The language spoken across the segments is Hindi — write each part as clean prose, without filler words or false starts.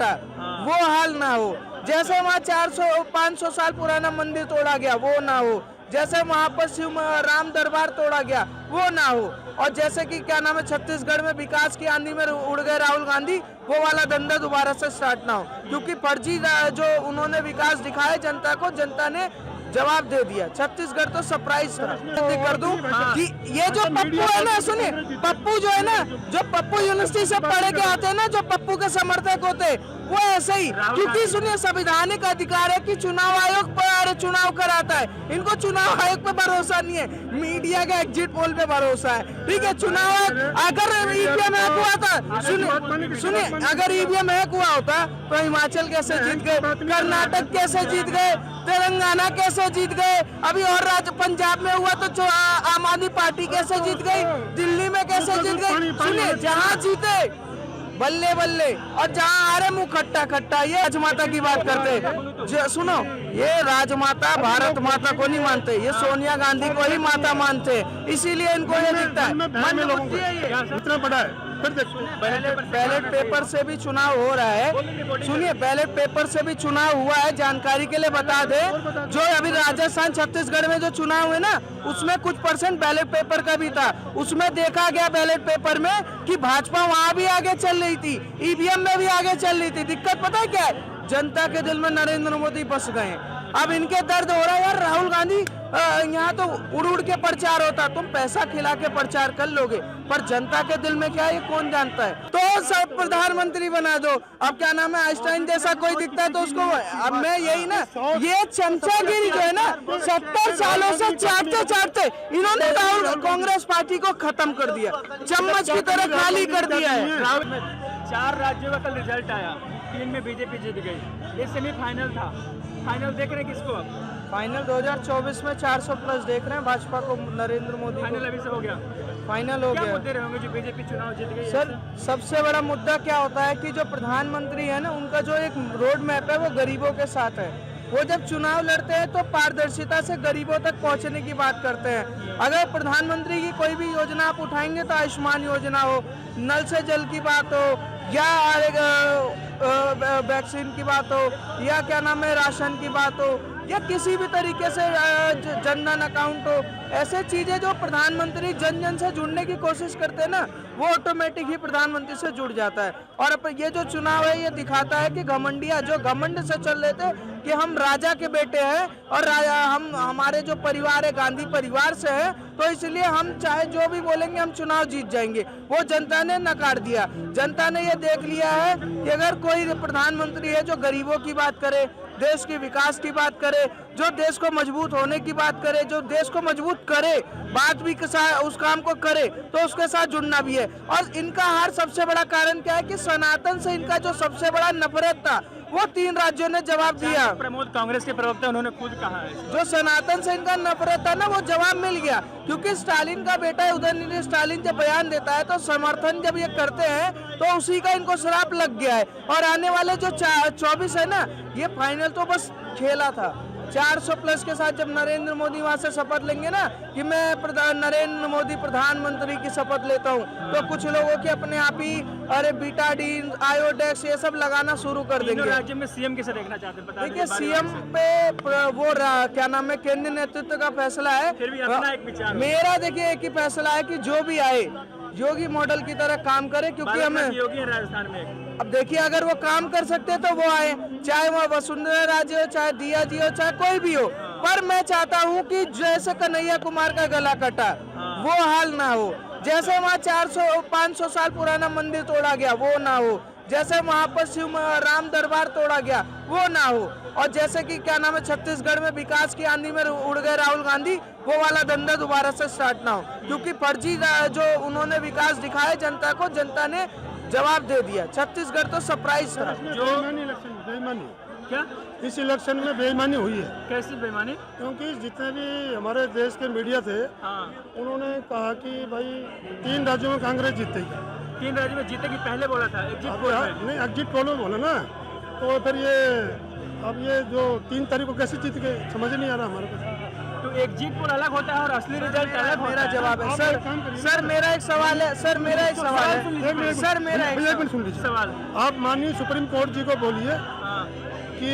खट्टा, वो हाल ना हो। जैसे वहाँ 400-500 साल पुराना मंदिर तोड़ा गया वो ना हो, जैसे वहाँ पर शिव राम दरबार तोड़ा गया वो ना हो, और जैसे कि क्या नाम है छत्तीसगढ़ में विकास की आंधी में उड़ गए राहुल गांधी, वो वाला धंधा दोबारा से स्टार्ट ना हो। क्योंकि फर्जी जो उन्होंने विकास दिखाया जनता को, जनता ने जवाब दे दिया। छत्तीसगढ़ तो सरप्राइज था। कर दूं कि ये जो पप्पू है ना, सुनिए, पप्पू जो है ना, जो पप्पू यूनिवर्सिटी से पढ़ के आते हैं ना, जो पप्पू के समर्थक होते हैं, वो ऐसे ही, क्योंकि सुनिए संवैधानिक अधिकार है कि चुनाव आयोग पर चुनाव कराता है, इनको चुनाव आयोग पे भरोसा नहीं है, मीडिया के एग्जिट पोल पे भरोसा है। ठीक है, चुनाव अगर ईवीएम हैक हुआ था, सुनिए अगर ईवीएम हैक हुआ होता तो हिमाचल कैसे जीत गए, कर्नाटक कैसे जीत गए, तेलंगाना कैसे जीत गए, अभी और राज्य पंजाब में हुआ तो आम आदमी पार्टी कैसे जीत गई, दिल्ली में कैसे जीत गई। सुनिए जहाँ जीते बल्ले बल्ले, और जहाँ आ रहे मुंह खट्टा खट्टा, ये राजमाता की बात करते। सुनो, ये राजमाता भारत माता को नहीं मानते, ये सोनिया गांधी को ही माता मानते, इसीलिए इनको ये दिखता है। इतना बड़ा है। बैलेट पेपर से भी चुनाव हो रहा है। सुनिए, बैलेट पेपर से भी चुनाव हुआ है, जानकारी के लिए बता दे, जो अभी राजस्थान छत्तीसगढ़ में जो चुनाव हुए ना, उसमें कुछ % बैलेट पेपर का भी था। उसमें देखा गया बैलेट पेपर में कि भाजपा वहां भी आगे चल रही थी, ईवीएम में भी आगे चल रही थी। दिक्कत पता है क्या है, जनता के दिल में नरेंद्र मोदी बस गए। अब इनके दर्द हो रहा है यार, राहुल गांधी यहाँ तो उड़ उड़ के प्रचार होता, तुम पैसा खिला के प्रचार कर लोगे, पर जनता के दिल में क्या है ये कौन जानता है। तो सब प्रधानमंत्री बना दो। अब क्या नाम है, आइंस्टाइन जैसा कोई दिखता है तो उसको, अब मैं यही ना, ये चमचागिरी जो है ना 70 सालों से चाटते चाटते इन्होंने राहुल कांग्रेस पार्टी को खत्म कर दिया, चम्मच की तरह खाली कर दिया है। 4 राज्यों का कल रिजल्ट आया, 3 में बीजेपी जीत गई, ये सेमीफाइनल था। फाइनल देख रहे हैं किसको? अब फाइनल 2024 में 400+ देख रहे हैं भाजपा को, नरेंद्र मोदी। फाइनल अभी से हो गया, फाइनल हो गया। क्या मुद्दे रहेंगे जो बीजेपी चुनाव जीत गई? सर सबसे बड़ा मुद्दा क्या होता है कि जो प्रधानमंत्री है ना, उनका जो एक रोड मैप है वो गरीबों के साथ है। वो जब चुनाव लड़ते हैं तो पारदर्शिता से गरीबों तक पहुंचने की बात करते हैं। अगर प्रधानमंत्री की कोई भी योजना आप उठाएंगे तो आयुष्मान योजना हो, नल से जल की बात हो, या वैक्सीन की बात हो, या क्या नाम है राशन की बात हो, या किसी भी तरीके से जनधन अकाउंट हो, ऐसे चीजें जो प्रधानमंत्री जन जन से जुड़ने की कोशिश करते हैं ना, वो ऑटोमेटिक ही प्रधानमंत्री से जुड़ जाता है। और अब ये जो चुनाव है ये दिखाता है कि घमंडिया जो घमंड से चल रहे थे कि हम राजा के बेटे हैं और हम हमारे जो परिवार है गांधी परिवार से है, तो इसलिए हम चाहे जो भी बोलेंगे हम चुनाव जीत जाएंगे, वो जनता ने नकार दिया। जनता ने ये देख लिया है कि अगर कोई प्रधानमंत्री है जो गरीबों की बात करे, देश के विकास की बात करे, जो देश को मजबूत होने की बात करे, जो देश को मजबूत करे, बात भी उस काम को करे, तो उसके साथ जुड़ना भी है। और इनका हार सबसे बड़ा कारण क्या है कि सनातन से इनका जो सबसे बड़ा नफरत था वो 3 राज्यों ने जवाब दिया। प्रमोद कांग्रेस के प्रवक्ता उन्होंने खुद कहा है, जो सनातन से इनका नफरत था ना वो जवाब मिल गया, क्योंकि स्टालिन का बेटा है उदयनिधि स्टालिन जब बयान देता है तो समर्थन जब ये करते हैं तो उसी का इनको श्राप लग गया है। और आने वाले जो 24 है ना, ये फाइनल तो बस खेला था। 400+ के साथ जब नरेंद्र मोदी वहां से शपथ लेंगे ना कि मैं नरेंद्र मोदी प्रधानमंत्री की शपथ लेता हूं, तो कुछ लोगों के अपने आप ही अरे बीटाडीन, आयोडेक्स ये सब लगाना शुरू कर देंगे। राज्य में सीएम किसे देखना चाहते हैं? देखिए सीएम पे वो क्या नाम है केंद्रीय नेतृत्व का फैसला है। फिर भी अपना एक विचार मेरा देखिए एक ही फैसला है कि जो भी आए योगी मॉडल की तरह काम करे, क्योंकि हमें योगी है राजस्थान में। अब देखिए अगर वो काम कर सकते तो वो आए, चाहे वो वसुंधरा राजे हो, चाहे दिया जी हो, चाहे कोई भी हो। पर मैं चाहता हूँ कि जैसे कन्हैया कुमार का गला कटा वो हाल ना हो, जैसे वहाँ 400-500 साल पुराना मंदिर तोड़ा गया वो ना हो, जैसे वहाँ पर शिव राम दरबार तोड़ा गया वो ना हो, और जैसे कि क्या नाम है छत्तीसगढ़ में विकास की आंधी में उड़ गए राहुल गांधी, वो वाला धंधा दोबारा से स्टार्ट ना हो। क्योंकि फर्जी जो उन्होंने विकास दिखाया जनता को, जनता ने जवाब दे दिया। छत्तीसगढ़ तो सरप्राइज था। जो बेईमानी क्या इस इलेक्शन में बेईमानी हुई है। कैसी बेईमानी? क्योंकि जितने भी हमारे देश के मीडिया थे उन्होंने कहा कि भाई 3 राज्यों में कांग्रेस जीतेगी। 3 राज्यों में जीतेगी पहले बोला था, एग्जिट पोल में। नहीं एग्जिट पोल में बोला ना, तो फिर ये अब ये जो 3 तारीख को कैसे जीत गए समझ नहीं आ रहा हमारे को। तो एग्जिट पोल अलग होता है और असली रिजल्ट अलग मेरा होता है। जवाब है सर। सर मेरा एक सवाल है, सर मेरा एक सवाल है, सर मेरा एक एक मिनट सुन लीजिए। सवाल। आप माननीय सुप्रीम कोर्ट जी को बोलिए हाँ, कि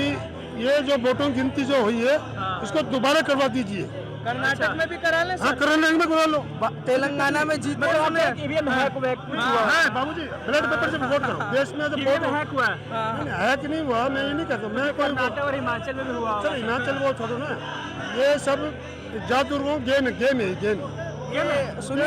ये जो वोटों की गिनती जो हुई है इसको दोबारा करवा दीजिए। कर्नाटक में भी करा ले हाँ, सर, कर्नाटक में करा लो। तेलंगाना में जीते मतलब हमने। आपका ईवीएम हैक हुआ है, कुछ हुआ है। है बाबूजी, बैलेट पेपर से वोट करो। देश में जो ईवीएम वोट हैक हुआ है। है कि नहीं हुआ, मैं ये नहीं कहता। मैं कोई कर्नाटक और हिमाचल में भी हुआ होगा। चल हिमाचल वो छोड़ो ना, ये सब जादूगरों गेम है गेम। ये सुनिए,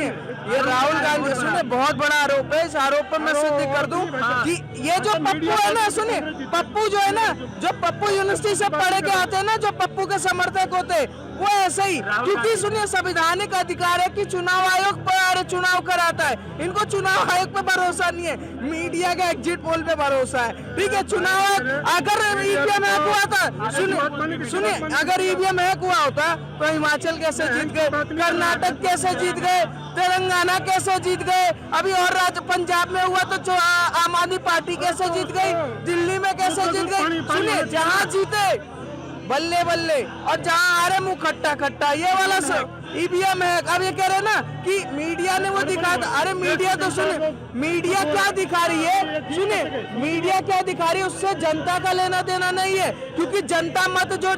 ये राहुल गांधी, सुनिए बहुत बड़ा आरोप है। इस आरोप पर मैं सिद्ध कर दूं कि ये जो पप्पू है ना, सुनिए पप्पू जो है ना, जो पप्पू यूनिवर्सिटी से पढ़ के आते हैं ना, जो पप्पू के समर्थक होते हैं, वो ऐसे ही, क्योंकि सुनिए संवैधानिक अधिकार है कि चुनाव आयोग पर चुनाव कराता है। इनको चुनाव आयोग पे भरोसा नहीं है, मीडिया के एग्जिट पोल पे भरोसा है। ठीक है, चुनाव आयोग अगर ईवीएम हैक हुआ था, सुनिए अगर ईवीएम हैक हुआ होता तो हिमाचल कैसे जीत गए, कर्नाटक कैसे जीत गए, तेलंगाना कैसे जीत गए, अभी और राज्य पंजाब में हुआ तो जो आम आदमी पार्टी कैसे जीत गई, दिल्ली में कैसे जीत गई। सुनिए जहाँ जीते बल्ले बल्ले, और जहाँ आ रहे मुंह खट्टा खट्टा, ये वाला ईवीएम है। अब ये कह रहे ना कि मीडिया ने वो दिखा, अरे मीडिया तो सुने, मीडिया क्या दिखा रही है, सुने मीडिया क्या दिखा रही है, उससे जनता का लेना देना नहीं है, क्योंकि जनता मत जो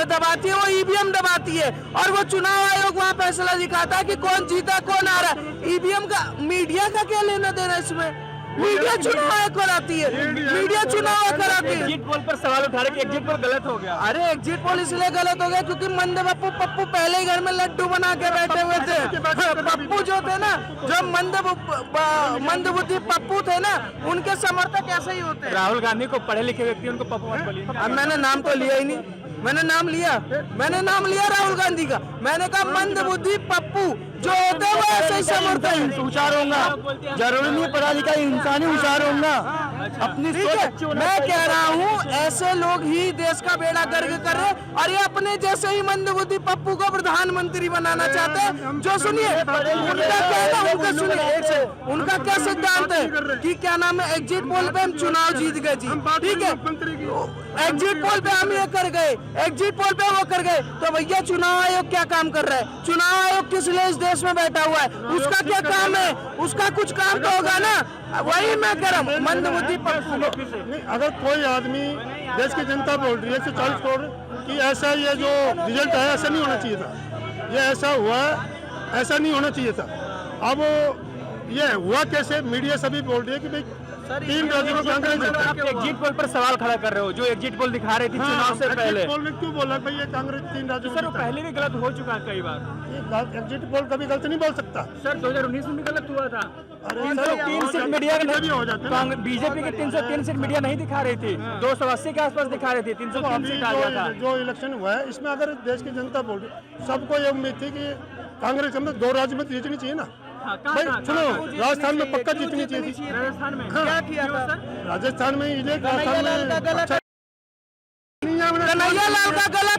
दबाती है वो ईवीएम दबाती है, और वो चुनाव आयोग वहाँ फैसला दिखाता है कि कौन जीता कौन आ रहा है। ईवीएम का मीडिया का क्या लेना देना इसमें, मीडिया चुनाव आयोग कराती है, मीडिया चुनाव आयोग कराती है। एग्जिट पोल पर सवाल उठा रहे कि एग्जिट पोल गलत हो गया। अरे एग्जिट पोल इसलिए गलत हो गया क्योंकि मंद पप्पू पहले ही घर में लड्डू बना के बैठे हुए थे। पप्पू जो थे ना, जो मंद बुद्धि पप्पू थे ना, उनके समर्थक ऐसे ही होते हैं। राहुल गांधी को पढ़े लिखे व्यक्ति उनको पप्पू मत बोलिए। अब मैंने नाम तो लिया ही नहीं, मैंने नाम लिया राहुल गांधी का। मैंने कहा मंद बुद्धि पप्पू जो होते हैं वो ऐसे ही समर्थन होशियार होगा, जरूरी नहीं पढ़ा लिखा इंसान ही होशियार होगा। अपनी ठीक है, मैं कह रहा हूँ ऐसे लोग ही देश का बेड़ा गर्क कर रहे हैं, और ये अपने जैसे ही मंदबुद्धि पप्पू को प्रधानमंत्री बनाना चाहते हैं। जो सुनिए उनका कहना, उनका सुनिए एक से, उनका क्या सिद्धांत है कि क्या नाम है, एग्जिट पोल पे हम चुनाव जीत गए जी, ठीक है, एग्जिट पोल पे हम ये कर गए, एग्जिट पोल पे वो कर गए, तो भैया चुनाव आयोग क्या काम कर रहा है, चुनाव आयोग किस लिए इस देश में बैठा हुआ है, उसका क्या काम है, उसका कुछ काम तो होगा ना। वही मैं कह रहा हूँ मंदबुद्धि पप्पू। नहीं, अगर कोई आदमी देश की जनता बोल रही है 140 करोड़ कि ऐसा ये जो रिजल्ट आया ऐसा नहीं होना चाहिए था, ये ऐसा हुआ, ऐसा नहीं होना चाहिए था। अब ये हुआ कैसे, मीडिया सभी बोल रही है कि भाई 3 राज्यों में कांग्रेस जीती। आप एग्जिट पोल पर सवाल खड़ा कर रहे हो, जो एग्जिट पोल दिखा रही थी चुनाव से पहले। एग्जिट पोल में क्यों बोला भाई ये कांग्रेस 3 राज्यों में सर वो जीता? पहले भी गलत हो चुका है कई बार। ये एग्जिट पोल कभी गलत नहीं बोल सकता। सर 2019 में भी गलत हुआ था। अरे 303 सीट मीडिया भी हो जाते हैं। बीजेपी की 303 सीट मीडिया नहीं दिखा रही थी, 280 के आसपास दिखा रही थी, 303 सीट आ गया था। जो इलेक्शन हुआ है इसमें अगर देश की जनता बोल रही, सबको ये उम्मीद थी कि कांग्रेस हमें 2 राज्य में जीतनी चाहिए ना। भाई सुनो, राजस्थान में पक्का जीतनी चाहिए थी। राजस्थान में हाँ। क्या किया था? राजस्थान में ये कन्हैया लाल का गलत, अच्छा कन्हैया लाल का गलत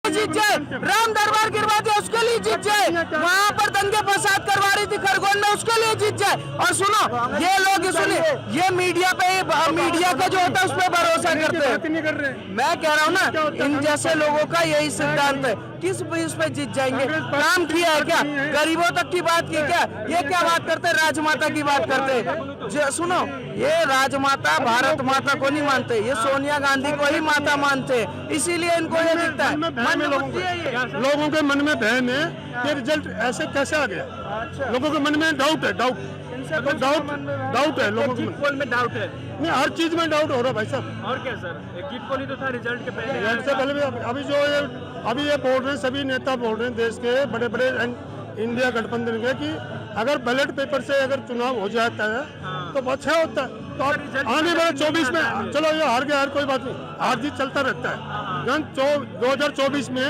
जीत जाए, राम दरबार गिरवा दिया उसके लिए जीत जाए, वहाँ पर दंगे फसाद करवा रही थी खरगोन में उसके लिए जीत जाए। और सुनो ये लोग, सुनिए ये मीडिया पे, मीडिया का जो होता है उस पर भरोसा करते हैं। मैं कह रहा हूँ ना, इन जैसे लोगों का यही सिद्धांत है, किस बेस पे जीत जाएंगे, काम किया है क्या, गरीबों तक की बात की क्या, ये क्या बात करते हैं, राजमाता की बात करते हैं। सुनो ये राजमाता भारत माता को नहीं मानते, ये सोनिया गांधी को ही माता मानते हैं, इसीलिए इनको ये दिखता है। लोगों के मन में बहम है कि रिजल्ट ऐसे कैसे आ गया। लोगों के मन में डाउट है, डाउट है लोगों के एग्जिट पोल में डाउट है। नहीं, हर चीज में डाउट हो रहा है भाई साहब। और क्या सर, एग्जिट पोल ही तो था रिजल्ट के पहले। रिजल्ट से पहले भी अभी ये बोल रहे हैं, सभी नेता बोल रहे हैं देश के बड़े बड़े इंडिया गठबंधन के, कि अगर बैलेट पेपर से अगर चुनाव हो जाता है तो बहुत अच्छा होता है। तो आने वाले 24 में, चलो ये हार गया, हार कोई बात नहीं, हार जीत चलता रहता है। 2024 में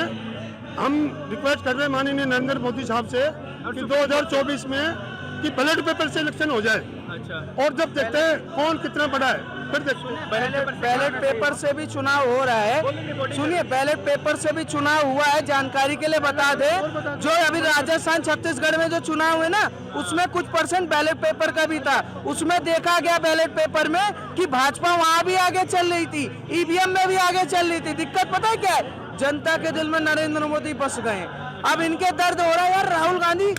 हम रिक्वेस्ट कर रहे हैं माननीय नरेंद्र मोदी साहब से कि 2024 में कि बैलेट पेपर से इलेक्शन हो जाए। अच्छा, और जब देखते हैं कौन कितना बड़ा है फिर देखते हैं। बैलेट पेपर से भी चुनाव हो रहा है, सुनिए बैलेट पेपर से भी चुनाव हुआ है, जानकारी के लिए बता दे, जो अभी राजस्थान छत्तीसगढ़ में जो चुनाव हुए ना उसमें कुछ % बैलेट पेपर का भी था, उसमें देखा गया बैलेट पेपर में कि भाजपा वहां भी आगे चल रही थी, ईवीएम में भी आगे चल रही थी। दिक्कत पता है क्या है, जनता के दिल में नरेंद्र मोदी बस गए। अब इनके दर्द हो रहा है यार। राहुल गांधी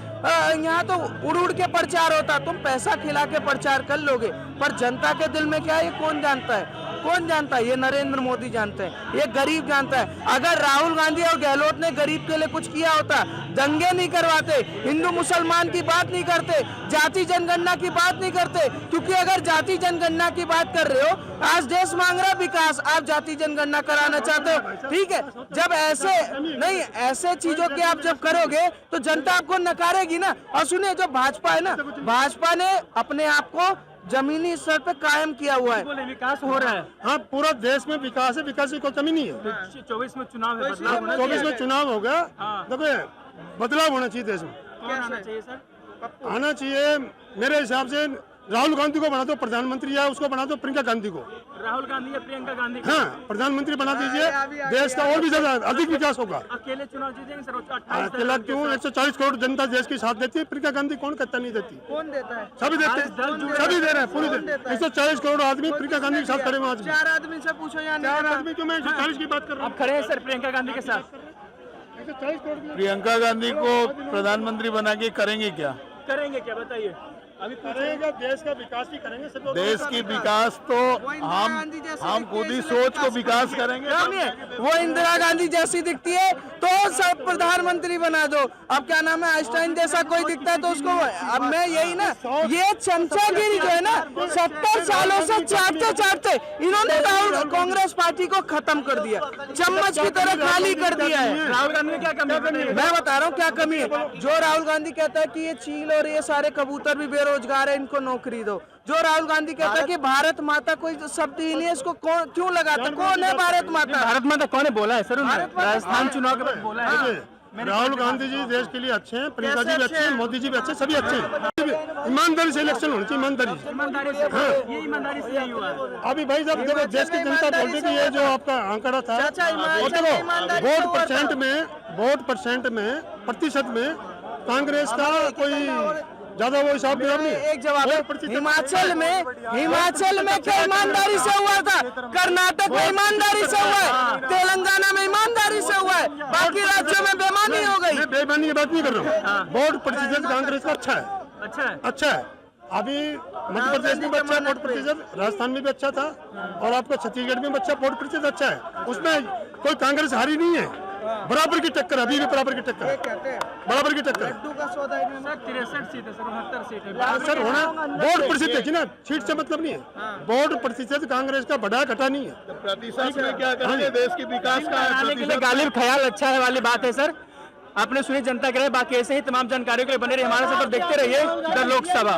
यहाँ तो उड़ उड़ के प्रचार होता, तुम पैसा खिला के प्रचार कर लोगे, पर जनता के दिल में क्या है ये कौन जानता है? कौन जानता है? ये नरेंद्र मोदी जानते हैं, ये गरीब जानता है। अगर राहुल गांधी और गहलोत ने गरीब के लिए कुछ किया होता, दंगे नहीं करवाते, हिंदू मुसलमान की बात नहीं करते, जाति जनगणना की बात नहीं करते, क्योंकि अगर जाति जनगणना की बात कर रहे हो, आज देश मांग रहा विकास, आप जाति जनगणना कराना चाहते हो, ठीक है। जब ऐसे नहीं, ऐसे चीजों के आप जब करोगे तो जनता आपको नकारेगी ना। और सुनिए, जो भाजपा है ना, भाजपा ने अपने आप को जमीनी स्तर पे कायम किया हुआ है। बोले विकास हो रहा है। हाँ, पूरा देश में विकास है, विकास की कोई कमी नहीं है। 24 में चुनाव है, बदलाव होना 24 में चुनाव होगा, हाँ। देखो बदलाव होना चाहिए देश में। कौन आना चाहिए सर? आना चाहिए मेरे हिसाब से राहुल गांधी को बना दो प्रधानमंत्री, या उसको बना दो प्रियंका गांधी को। राहुल गांधी या प्रियंका गांधी को? हाँ, प्रधानमंत्री बना दीजिए, देश का और भी ज्यादा अधिक विकास होगा। अकेले चुनाव जीतेंगे सर? अकेला क्यों? 140 करोड़ जनता देश की साथ देती है, प्रियंका गांधी कौन कहता नहीं देती? कौन देता है? सभी देते हैं, सभी दे रहे हैं, पूरी 140 करोड़ आदमी प्रियंका गांधी के साथ खड़े हुए आज भी। 4 आदमी से पूछो या नहीं? 4 आदमी क्यों? मैं 140 की बात कर रहा आप खड़े हैं सर प्रियंका गांधी के साथ? 140 करोड़ की प्रियंका गांधी को प्रधानमंत्री बना के करेंगे क्या? करेंगे क्या बताइए? अभी करेगा, देश का विकास ही करेंगे सब लोग। देश की विकास तो हम खुद ही सोच को विकास करेंगे। नाम है वो इंदिरा गांधी जैसी दिखती है तो सब प्रधानमंत्री बना दो। अब क्या नाम है, आइंस्टाइन जैसा कोई दिखता है तो उसको, अब मैं यही ना, ये चमचागिरी जो है ना 70 सालों से चाटते चाटते इन्होंने राहुल कांग्रेस पार्टी को खत्म कर दिया, चम्मच की तरह खाली कर दिया है। राहुल गांधी में क्या कमी है? मैं बता रहा हूँ क्या कमी है। जो राहुल गांधी कहता है कि ये चील और ये सारे कबूतर भी बेरोजगार है, इनको नौकरी दो। जो राहुल गांधी कहता है कि भारत माता कोई शब्द ही नहीं है, इसको क्यों लगाता? कौन है भारत माता? भारत माता कौन है बोला है सर उन्होंने? राजस्थान चुनाव के बाद बोला है। राहुल गांधी जी देश के लिए अच्छे हैं, प्रियंका जी भी अच्छे हैं, मोदी जी भी अच्छे हैं, सभी अच्छे हैं। ईमानदारी से इलेक्शन होनी चाहिए, ईमानदारी से। ईमानदारी से, ये ईमानदारी से नहीं हुआ है। अभी भाई साहब देखो, देश की जनता बोलती है कि ये जो आपका आंकड़ा था, और देखो वोट प्रतिशत में कांग्रेस का कोई ज्यादा वो हिसाब नहीं है। एक जवाब है, हिमाचल में क्या ईमानदारी से हुआ था? कर्नाटक में ईमानदारी से हुआ है, तेलंगाना में ईमानदारी से हुआ है, बाकी राज्यों में बेईमानी हो गई। मैं बेईमानी की बात नहीं कर रहा हूँ, वोट प्रतिशत कांग्रेस का अच्छा है, अच्छा है। अच्छा है। अभी मध्य प्रदेश में भी अच्छा वोट प्रतिशत, राजस्थान में भी अच्छा था, और आपका छत्तीसगढ़ में भी अच्छा वोट प्रतिशत अच्छा है। उसमें कोई कांग्रेस हारी नहीं है, बराबर की टक्कर, अभी भी बराबर की टक्कर, बराबर की टक्कर। सर 63 सीट है सर, 69 सीट है सर होना वोट प्रतिशत देखिए ना, सीट से मतलब नहीं है, वोट प्रतिशत कांग्रेस का बढ़ा घटा नहीं है। प्रतिशत में क्या करेंगे? देश की विकास का बनाने के लिए गालिब ख्याल अच्छा है वाली बात है सर। आपने सुनी जनता कह रहे, बाकी ऐसे ही तमाम जानकारियों के लिए बने रहिए हमारे साथ और देखते रहिए द लोकसभा।